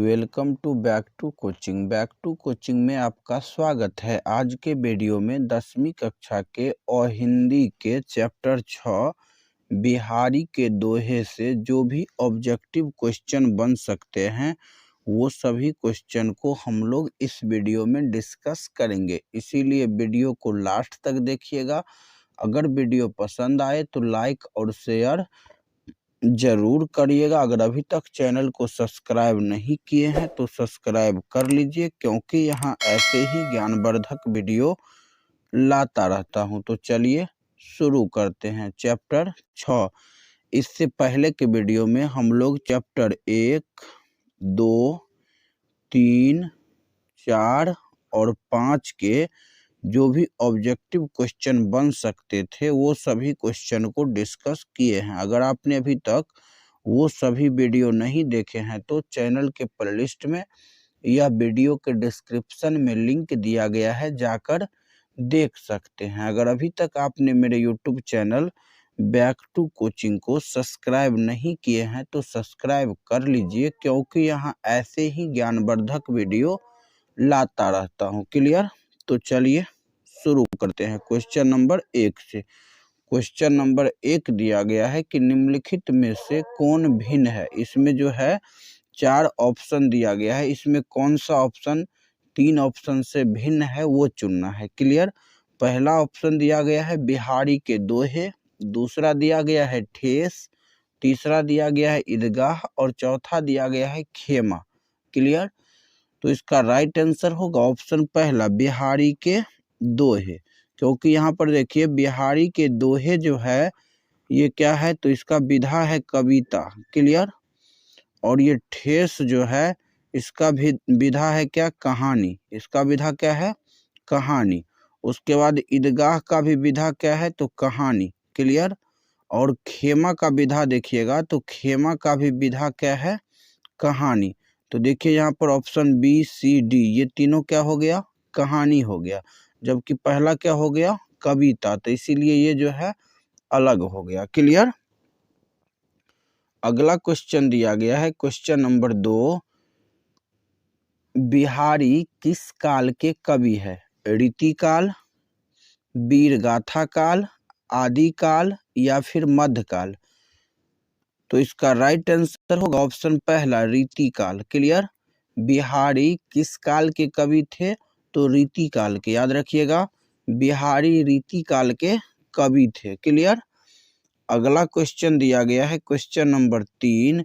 Welcome to back to coaching में आपका स्वागत है। आज के वीडियो में 10वीं कक्षा के और हिंदी के चैप्टर 6 बिहारी के दोहे से जो भी ऑब्जेक्टिव क्वेश्चन बन सकते हैं वो सभी क्वेश्चन को हम लोग इस वीडियो में डिस्कस करेंगे, इसीलिए वीडियो को लास्ट तक देखिएगा। अगर वीडियो पसंद आए तो लाइक और शेयर जरूर करिएगा। अगर अभी तक चैनल को सब्सक्राइब नहीं किए हैं तो सब्सक्राइब कर लीजिए, क्योंकि यहाँ ऐसे ही ज्ञानवर्धक वीडियो लाता रहता हूँ। तो चलिए शुरू करते हैं चैप्टर 6। इससे पहले के वीडियो में हम लोग चैप्टर 1, 2, 3, 4 और 5 के जो भी ऑब्जेक्टिव क्वेश्चन बन सकते थे वो सभी क्वेश्चन को डिस्कस किए हैं। अगर आपने अभी तक वो सभी वीडियो नहीं देखे हैं तो चैनल के प्लेलिस्ट में या वीडियो के डिस्क्रिप्शन में लिंक दिया गया है, जाकर देख सकते हैं। अगर अभी तक आपने मेरे YouTube channel back to coaching को सब्सक्राइब नहीं किए हैं तो सब्सक्राइब कर लीजिए, क्योंकि यहाँ ऐसे ही ज्ञानवर्धक वीडियो लाता रहता हूँ। क्लियर? तो चलिए शुरू करते हैं क्वेश्चन नंबर 1 से। क्वेश्चन नंबर 1 दिया गया है कि निम्नलिखित में से कौन भिन्न है। इसमें जो है 4 ऑप्शन दिया गया है, इसमें कौन सा ऑप्शन 3 ऑप्शन से भिन्न है वो चुनना है। क्लियर? पहला ऑप्शन दिया गया है बिहारी के दोहे, दूसरा दिया गया है ठेस, तीसरा दिया गया है ईदगाह और चौथा दिया गया है खेमा। क्लियर? तो इसका राइट आंसर होगा ऑप्शन पहला बिहारी के दोहे, क्योंकि यहाँ पर देखिए बिहारी के दोहे जो है ये क्या है, तो इसका विधा है कविता। क्लियर? और ये ठेस जो है इसका भी विधा है क्या, कहानी। इसका विधा क्या है, कहानी। उसके बाद ईदगाह का भी विधा क्या है, तो कहानी। क्लियर? और खेमा का विधा देखिएगा तो खेमा का भी विधा क्या है, कहानी। तो देखिए यहाँ पर ऑप्शन बी सी डी ये तीनों क्या हो गया, कहानी हो गया, जबकि पहला क्या हो गया, कविता। तो इसीलिए ये जो है अलग हो गया। क्लियर? अगला क्वेश्चन दिया गया है क्वेश्चन नंबर 2, बिहारी किस काल के कवि है। रीतिकाल, वीरगाथा काल, आदिकाल या फिर मध्यकाल। तो इसका राइट आंसर होगा ऑप्शन पहला रीतिकाल। क्लियर? बिहारी किस काल के कवि थे, तो रीतिकाल के। याद रखिएगा बिहारी रीतिकाल के कवि थे। क्लियर? अगला क्वेश्चन दिया गया है क्वेश्चन नंबर 3,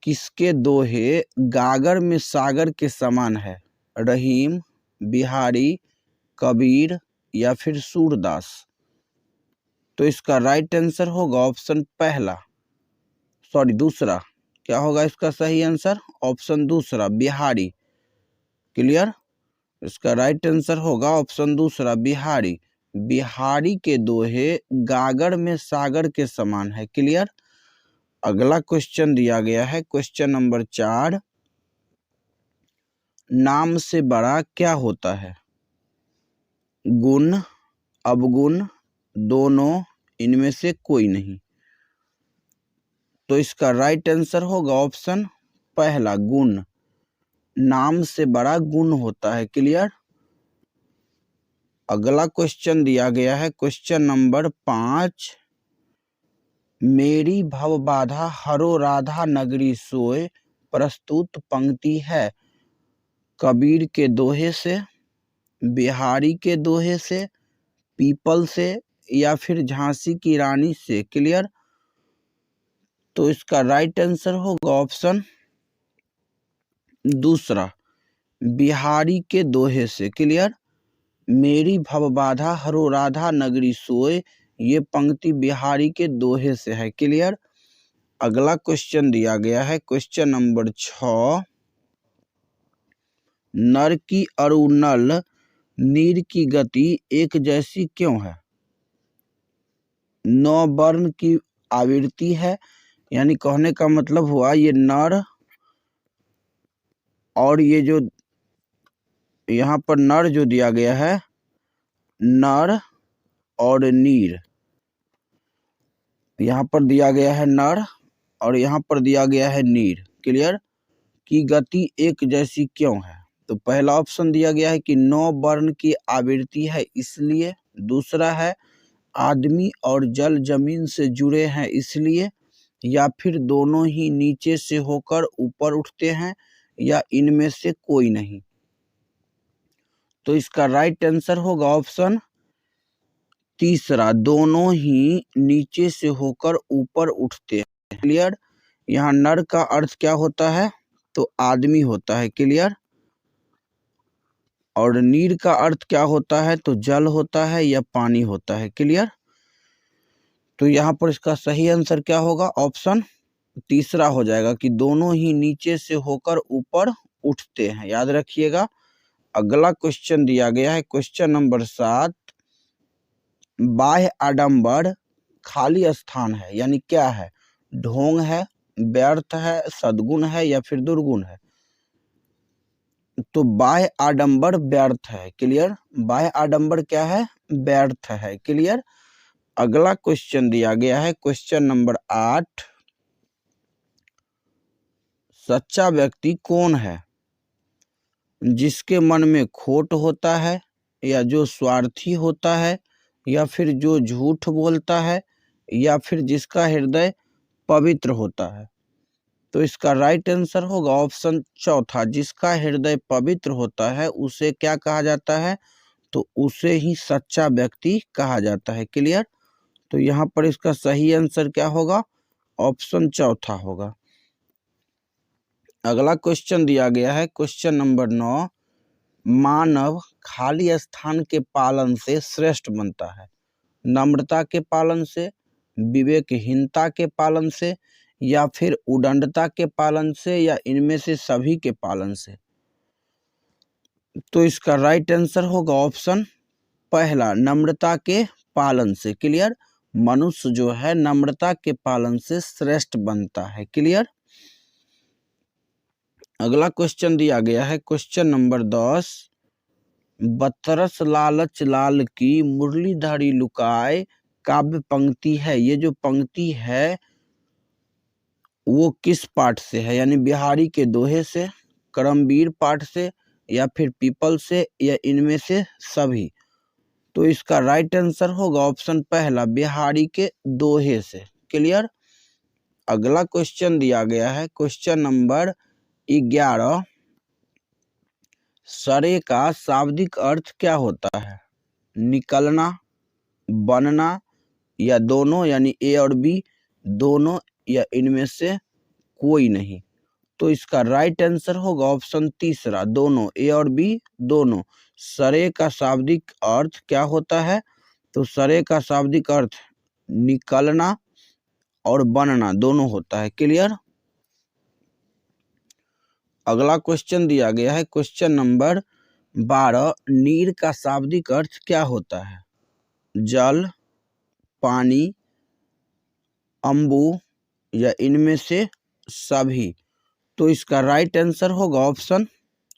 किसके दोहे गागर में सागर के समान है। रहीम, बिहारी, कबीर या फिर सूरदास। तो इसका राइट आंसर होगा ऑप्शन पहला, दूसरा। क्या होगा इसका सही आंसर, ऑप्शन दूसरा बिहारी। क्लियर? इसका राइट आंसर होगा ऑप्शन दूसरा बिहारी। बिहारी के दोहे गागर में सागर के समान है। क्लियर? अगला क्वेश्चन दिया गया है क्वेश्चन नंबर 4, नाम से बड़ा क्या होता है। गुण, अवगुण, दोनों, इनमें से कोई नहीं। तो इसका राइट आंसर होगा ऑप्शन पहला गुण। नाम से बड़ा गुण होता है। क्लियर? अगला क्वेश्चन दिया गया है क्वेश्चन नंबर 5, मेरी भव बाधा हरो राधा नगरी सोए प्रस्तुत पंक्ति है। कबीर के दोहे से, बिहारी के दोहे से, पीपल से या फिर झांसी की रानी से। क्लियर? तो इसका राइट आंसर होगा ऑप्शन दूसरा बिहारी के दोहे से। क्लियर? मेरी भवबाधा हरो राधा नगरी सोए ये पंक्ति बिहारी के दोहे से है। क्लियर? अगला क्वेश्चन दिया गया है क्वेश्चन नंबर 6, नर की अरुणल नीर की गति एक जैसी क्यों है। 9 वर्ण की आवृत्ति है, यानी कहने का मतलब हुआ ये नर और ये जो यहाँ पर नर जो दिया गया है, नर और नीर, यहाँ पर दिया गया है नर और यहाँ पर दिया गया है नीर। क्लियर? की गति एक जैसी क्यों है? तो पहला ऑप्शन दिया गया है कि 9 वर्ण की आवृत्ति है इसलिए। दूसरा है आदमी और जल जमीन से जुड़े हैं इसलिए, या फिर दोनों ही नीचे से होकर ऊपर उठते हैं, या इनमें से कोई नहीं। तो इसका राइट आंसर होगा ऑप्शन तीसरा, दोनों ही नीचे से होकर ऊपर उठते हैं। क्लियर? यहाँ नर का अर्थ क्या होता है? तो आदमी होता है। क्लियर? और नीर का अर्थ क्या होता है? तो जल होता है या पानी होता है। क्लियर? तो यहाँ पर इसका सही आंसर क्या होगा? ऑप्शन तीसरा हो जाएगा कि दोनों ही नीचे से होकर ऊपर उठते हैं। याद रखिएगा। अगला क्वेश्चन दिया गया है क्वेश्चन नंबर 7, बाह्य आडंबर खाली स्थान है, यानी क्या है? ढोंग है, व्यर्थ है, सद्गुण है, या फिर दुर्गुण है? तो बाह्य आडंबर व्यर्थ है। क्लियर? बाह्य आडंबर क्या है? व्यर्थ है। क्लियर? अगला क्वेश्चन दिया गया है क्वेश्चन नंबर 8, सच्चा व्यक्ति कौन है? जिसके मन में खोट होता है, या जो स्वार्थी होता है, या फिर जो झूठ बोलता है, या फिर जिसका हृदय पवित्र होता है? तो इसका राइट आंसर होगा ऑप्शन चौथा, जिसका हृदय पवित्र होता है उसे क्या कहा जाता है? तो उसे ही सच्चा व्यक्ति कहा जाता है। क्लियर? तो यहाँ पर इसका सही आंसर क्या होगा? ऑप्शन चौथा होगा। अगला क्वेश्चन दिया गया है क्वेश्चन नंबर 9, मानव खाली स्थान के पालन से श्रेष्ठ बनता है। नम्रता के पालन से, विवेकहीनता के पालन से, या फिर उदंडता के पालन से, या इनमें से सभी के पालन से? तो इसका राइट आंसर होगा ऑप्शन पहला, नम्रता के पालन से। क्लियर? मनुष्य जो है नम्रता के पालन से श्रेष्ठ बनता है। क्लियर? अगला क्वेश्चन दिया गया है क्वेश्चन नंबर 10, बतरस लालच लाल की मुरलीधरी लुकाए काव्य पंक्ति है। ये जो पंक्ति है वो किस पाठ से है? यानी बिहारी के दोहे से, करमवीर पाठ से, या फिर पीपल से, या इनमें से सभी? तो इसका राइट आंसर होगा ऑप्शन पहला, बिहारी के दोहे से। क्लियर? अगला क्वेश्चन दिया गया है क्वेश्चन नंबर 11, सरे का शाब्दिक अर्थ क्या होता है? निकलना, बनना, या दोनों, यानी ए और बी दोनों, या इनमें से कोई नहीं? तो इसका राइट आंसर होगा ऑप्शन तीसरा, दोनों, ए और बी दोनों। सरे का शाब्दिक अर्थ क्या होता है? तो सरे का शाब्दिक अर्थ निकलना और बनना दोनों होता है। क्लियर? अगला क्वेश्चन दिया गया है क्वेश्चन नंबर 12, नीर का शाब्दिक अर्थ क्या होता है? जल, पानी, अम्बु, या इनमें से सभी? तो इसका राइट आंसर होगा ऑप्शन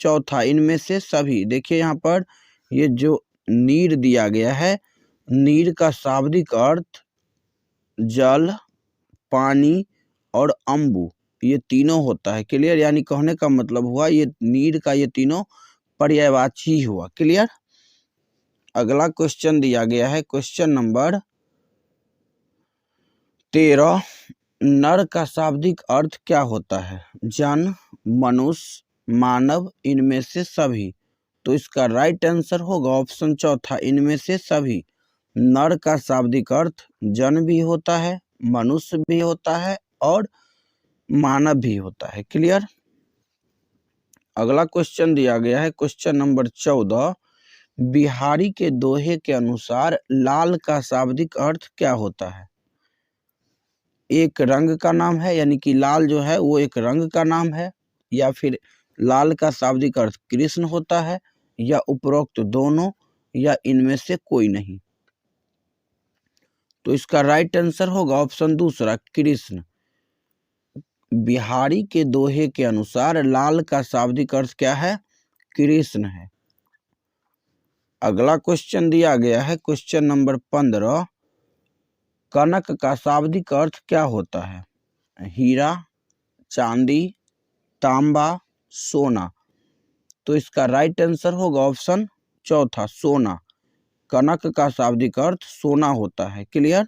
चौथा, इनमें से सभी। देखिए यहाँ पर ये जो नीर दिया गया है, नीर का शाब्दिक अर्थ जल, पानी और अम्बु ये तीनों होता है। क्लियर? यानी कहने का मतलब हुआ ये नीर का ये तीनों पर्यायवाची हुआ। क्लियर? अगला क्वेश्चन दिया गया है क्वेश्चन नंबर 13, नर का शाब्दिक अर्थ क्या होता है? जन, मनुष्य, मानव, इनमें से सभी? तो इसका राइट आंसर होगा ऑप्शन चौथा, इनमें से सभी। नर का शाब्दिक अर्थ जन भी होता है, मनुष्य भी होता है, और मानव भी होता है। क्लियर? अगला क्वेश्चन दिया गया है क्वेश्चन नंबर 14, बिहारी के दोहे के अनुसार लाल का शाब्दिक अर्थ क्या होता है? एक रंग का नाम है, यानी कि लाल जो है वो एक रंग का नाम है, या फिर लाल का शाब्दिक अर्थ कृष्ण होता है, या उपरोक्त दोनों, या इनमें से कोई नहीं? तो इसका राइट आंसर होगा ऑप्शन दूसरा, कृष्ण। बिहारी के दोहे के अनुसार लाल का शाब्दिक अर्थ क्या है? कृष्ण है। अगला क्वेश्चन दिया गया है क्वेश्चन नंबर 15, कनक का शाब्दिक अर्थ क्या होता है? हीरा, चांदी, तांबा, सोना। तो इसका राइट आंसर होगा ऑप्शन चौथा, सोना। कनक का शाब्दिक अर्थ सोना होता है। क्लियर?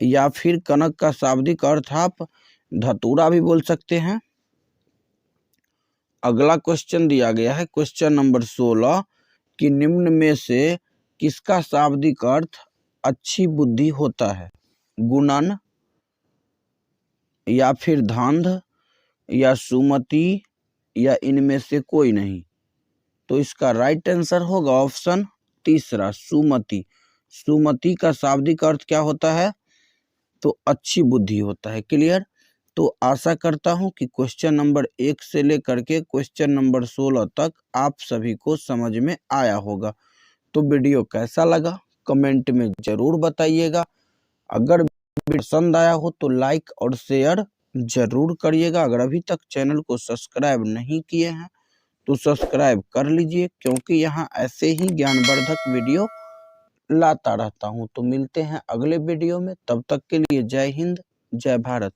या फिर कनक का शाब्दिक अर्थ आप धतूरा भी बोल सकते हैं। अगला क्वेश्चन दिया गया है क्वेश्चन नंबर 16 कि निम्न में से किसका शाब्दिक अर्थ अच्छी बुद्धि होता है? गुणन, या फिर धांध, या सुमति, या इनमें से कोई नहीं। तो इसका राइट आंसर होगा ऑप्शन तीसरा, सुमति। सुमति का शाब्दिक अर्थ क्या होता है? तो अच्छी बुद्धि होता है। क्लियर? तो आशा करता हूं कि क्वेश्चन नंबर 1 से लेकर के क्वेश्चन नंबर 16 तक आप सभी को समझ में आया होगा। तो वीडियो कैसा लगा कमेंट में जरूर बताइएगा। अगर पसंद आया हो तो लाइक और शेयर जरूर करिएगा। अगर अभी तक चैनल को सब्सक्राइब नहीं किए हैं तो सब्सक्राइब कर लीजिए, क्योंकि यहाँ ऐसे ही ज्ञानवर्धक वीडियो लाता रहता हूँ। तो मिलते हैं अगले वीडियो में, तब तक के लिए जय हिंद, जय भारत।